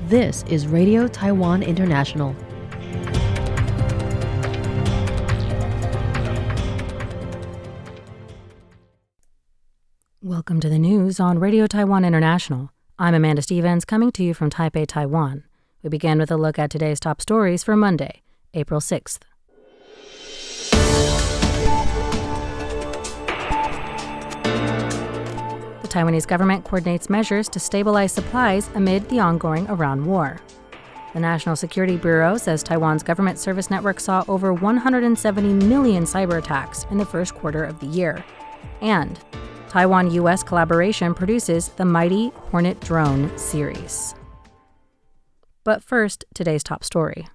This is Radio Taiwan International. Welcome to the news on Radio Taiwan International. I'm Amanda Stevens, coming to you from Taipei, Taiwan. We begin with a look at today's top stories for Monday, April 6th. The Taiwanese government coordinates measures to stabilize supplies amid the ongoing Iran war. The National Security Bureau says Taiwan's government service network saw over 170 million cyber attacks in the first quarter of the year. And Taiwan-U.S. collaboration produces the Mighty Hornet drone series. But first, today's top story.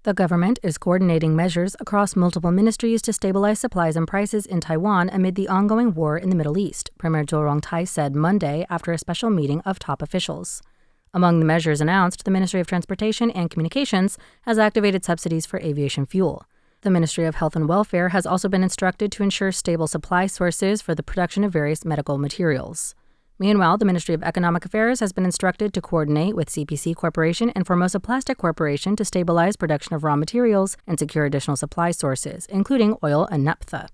The government is coordinating measures across multiple ministries to stabilize supplies and prices in Taiwan amid the ongoing war in the Middle East, Premier Zhou Rongtai said Monday after a special meeting of top officials. Among the measures announced, the Ministry of Transportation and Communications has activated subsidies for aviation fuel. The Ministry of Health and Welfare has also been instructed to ensure stable supply sources for the production of various medical materials. Meanwhile, the Ministry of Economic Affairs has been instructed to coordinate with CPC Corporation and Formosa Plastic Corporation to stabilize production of raw materials and secure additional supply sources, including oil and naphtha.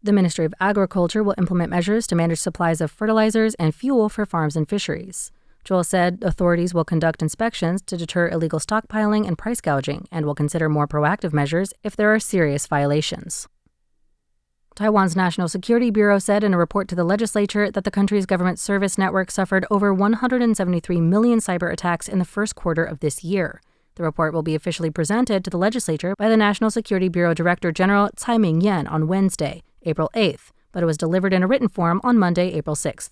The Ministry of Agriculture will implement measures to manage supplies of fertilizers and fuel for farms and fisheries. Joel said authorities will conduct inspections to deter illegal stockpiling and price gouging and will consider more proactive measures if there are serious violations. Taiwan's National Security Bureau said in a report to the legislature that the country's government service network suffered over 173 million cyber attacks in the first quarter of this year. The report will be officially presented to the legislature by the National Security Bureau Director General Tsai Ming-yen on Wednesday, April 8th, but it was delivered in a written form on Monday, April 6th.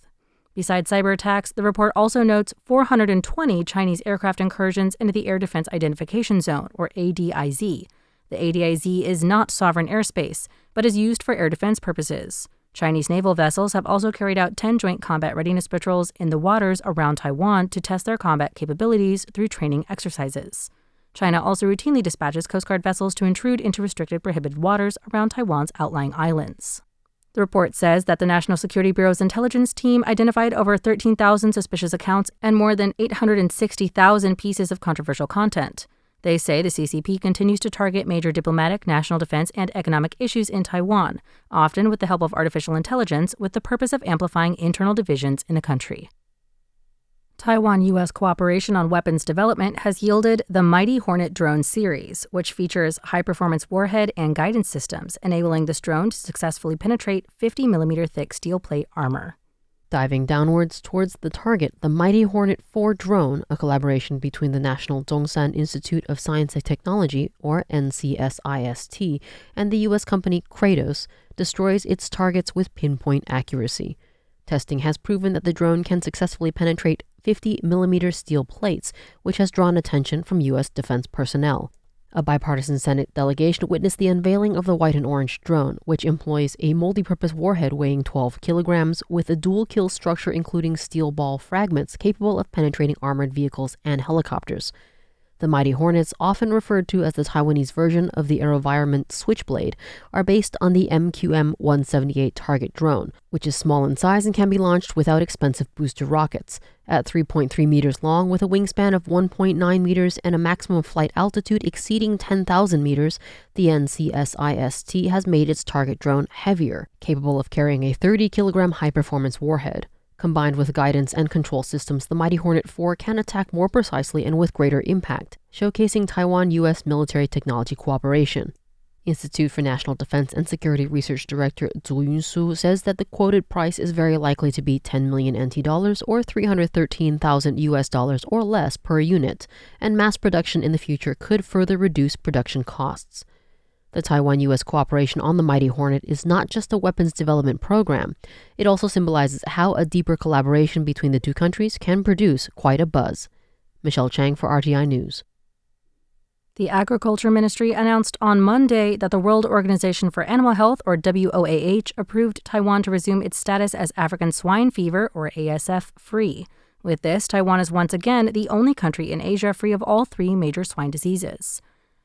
Besides cyber attacks, the report also notes 420 Chinese aircraft incursions into the Air Defense Identification Zone, or ADIZ. The ADIZ is not sovereign airspace, but is used for air defense purposes. Chinese naval vessels have also carried out 10 joint combat readiness patrols in the waters around Taiwan to test their combat capabilities through training exercises. China also routinely dispatches Coast Guard vessels to intrude into restricted prohibited waters around Taiwan's outlying islands. The report says that the National Security Bureau's intelligence team identified over 13,000 suspicious accounts and more than 860,000 pieces of controversial content. They say the CCP continues to target major diplomatic, national defense, and economic issues in Taiwan, often with the help of artificial intelligence, with the purpose of amplifying internal divisions in the country. Taiwan-U.S. cooperation on weapons development has yielded the Mighty Hornet drone series, which features high-performance warhead and guidance systems, enabling this drone to successfully penetrate 50mm thick steel plate armor. Diving downwards towards the target, the Mighty Hornet 4 drone, a collaboration between the National Zhongshan Institute of Science and Technology, or NCSIST, and the U.S. company Kratos, destroys its targets with pinpoint accuracy. Testing has proven that the drone can successfully penetrate 50mm steel plates, which has drawn attention from U.S. defense personnel. A bipartisan Senate delegation witnessed the unveiling of the white and orange drone, which employs a multi-purpose warhead weighing 12 kilograms with a dual-kill structure including steel ball fragments capable of penetrating armored vehicles and helicopters. The Mighty Hornets, often referred to as the Taiwanese version of the AeroVironment Switchblade, are based on the MQM-178 target drone, which is small in size and can be launched without expensive booster rockets. At 3.3 meters long, with a wingspan of 1.9 meters and a maximum flight altitude exceeding 10,000 meters, the NCSIST has made its target drone heavier, capable of carrying a 30-kilogram high-performance warhead. Combined with guidance and control systems, the Mighty Hornet 4 can attack more precisely and with greater impact, showcasing Taiwan-U.S. military technology cooperation. Institute for National Defense and Security Research Director Zhu Yunsu says that the quoted price is very likely to be 10 million NT dollars or 313,000 US dollars or less per unit, and mass production in the future could further reduce production costs. The Taiwan-U.S. cooperation on the Mighty Hornet is not just a weapons development program. It also symbolizes how a deeper collaboration between the two countries can produce quite a buzz. Michelle Chang for RTI News. The Agriculture Ministry announced on Monday that the World Organization for Animal Health, or WOAH, approved Taiwan to resume its status as African swine fever, or ASF, free. With this, Taiwan is once again the only country in Asia free of all 3 major swine diseases.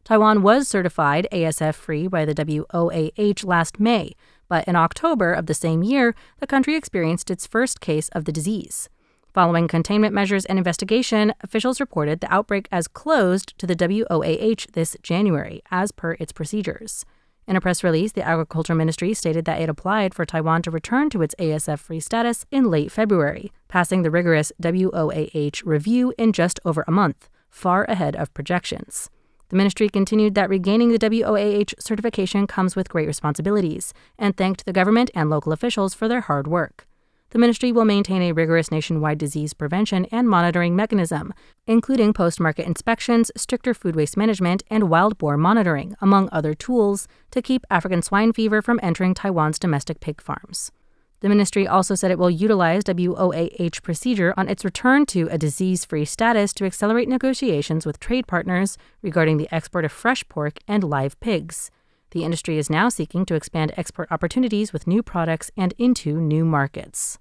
Taiwan was certified ASF-free by the WOAH last May, but in October of the same year, the country experienced its first case of the disease. Following containment measures and investigation, officials reported the outbreak as closed to the WOAH this January, as per its procedures. In a press release, the Agriculture Ministry stated that it applied for Taiwan to return to its ASF-free status in late February, passing the rigorous WOAH review in just over a month, far ahead of projections. The ministry continued that regaining the WOAH certification comes with great responsibilities, and thanked the government and local officials for their hard work. The ministry will maintain a rigorous nationwide disease prevention and monitoring mechanism, including post-market inspections, stricter food waste management, and wild boar monitoring, among other tools, to keep African swine fever from entering Taiwan's domestic pig farms. The ministry also said it will utilize WOAH procedure on its return to a disease-free status to accelerate negotiations with trade partners regarding the export of fresh pork and live pigs. The industry is now seeking to expand export opportunities with new products and into new markets.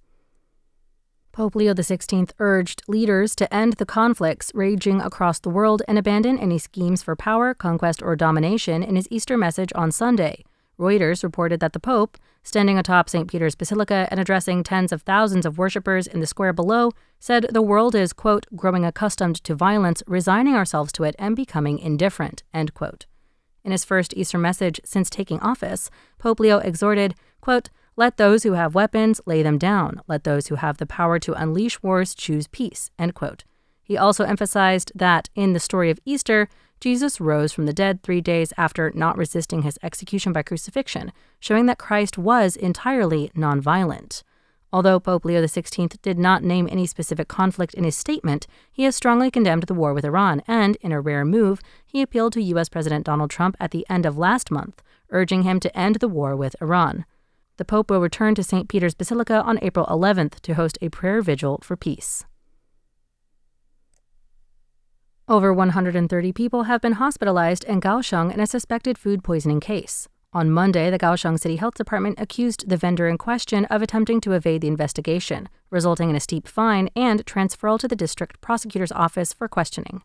Pope Leo XVI urged leaders to end the conflicts raging across the world and abandon any schemes for power, conquest, or domination in his Easter message on Sunday. Reuters reported that the Pope, standing atop St. Peter's Basilica and addressing tens of thousands of worshippers in the square below, said the world is, quote, growing accustomed to violence, resigning ourselves to it, and becoming indifferent, end quote. In his first Easter message since taking office, Pope Leo exhorted, quote, let those who have weapons lay them down. Let those who have the power to unleash wars choose peace, end quote. He also emphasized that in the story of Easter, Jesus rose from the dead 3 days after not resisting his execution by crucifixion, showing that Christ was entirely nonviolent. Although Pope Leo XVI did not name any specific conflict in his statement, he has strongly condemned the war with Iran and, in a rare move, he appealed to U.S. President Donald Trump at the end of last month, urging him to end the war with Iran. The Pope will return to St. Peter's Basilica on April 11th to host a prayer vigil for peace. Over 130 people have been hospitalized in Kaohsiung in a suspected food poisoning case. On Monday, the Kaohsiung City Health Department accused the vendor in question of attempting to evade the investigation, resulting in a steep fine and transferal to the district prosecutor's office for questioning.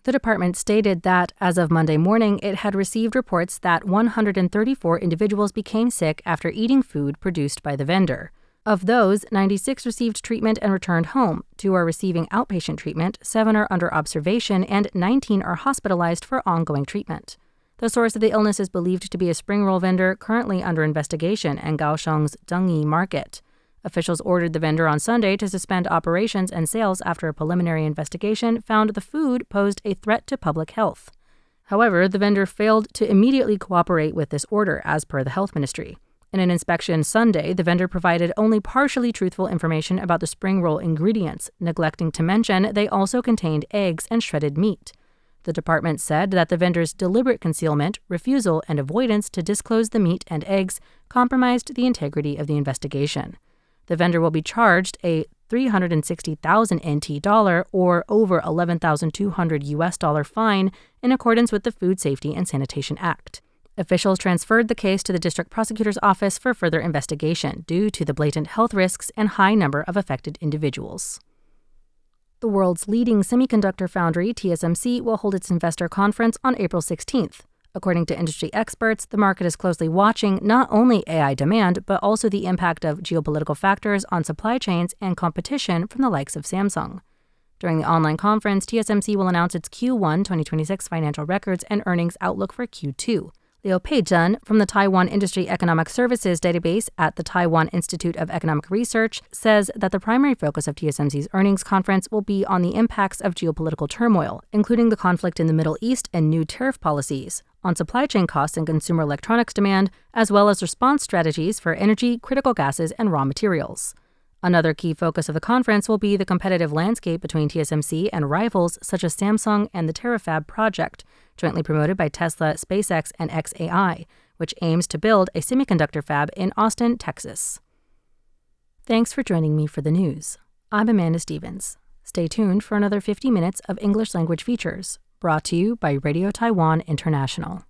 The department stated that, as of Monday morning, it had received reports that 134 individuals became sick after eating food produced by the vendor. Of those, 96 received treatment and returned home, 2 are receiving outpatient treatment, 7 are under observation, and 19 are hospitalized for ongoing treatment. The source of the illness is believed to be a spring roll vendor currently under investigation in Kaohsiung's Dengyi market. Officials ordered the vendor on Sunday to suspend operations and sales after a preliminary investigation found the food posed a threat to public health. However, the vendor failed to immediately cooperate with this order, as per the health ministry. In an inspection Sunday, the vendor provided only partially truthful information about the spring roll ingredients, neglecting to mention they also contained eggs and shredded meat. The department said that the vendor's deliberate concealment, refusal, and avoidance to disclose the meat and eggs compromised the integrity of the investigation. The vendor will be charged a 360,000 NT dollar or over $11,200 US fine in accordance with the Food Safety and Sanitation Act. Officials transferred the case to the district prosecutor's office for further investigation due to the blatant health risks and high number of affected individuals. The world's leading semiconductor foundry, TSMC, will hold its investor conference on April 16th. According to industry experts, the market is closely watching not only AI demand, but also the impact of geopolitical factors on supply chains and competition from the likes of Samsung. During the online conference, TSMC will announce its Q1 2026 financial records and earnings outlook for Q2. Liu Peizhen from the Taiwan Industry Economic Services database at the Taiwan Institute of Economic Research says that the primary focus of TSMC's earnings conference will be on the impacts of geopolitical turmoil, including the conflict in the Middle East and new tariff policies, on supply chain costs and consumer electronics demand, as well as response strategies for energy, critical gases, and raw materials. Another key focus of the conference will be the competitive landscape between TSMC and rivals such as Samsung and the Terafab project, jointly promoted by Tesla, SpaceX, and xAI, which aims to build a semiconductor fab in Austin, Texas. Thanks for joining me for the news. I'm Amanda Stevens. Stay tuned for another 50 minutes of English language features, brought to you by Radio Taiwan International.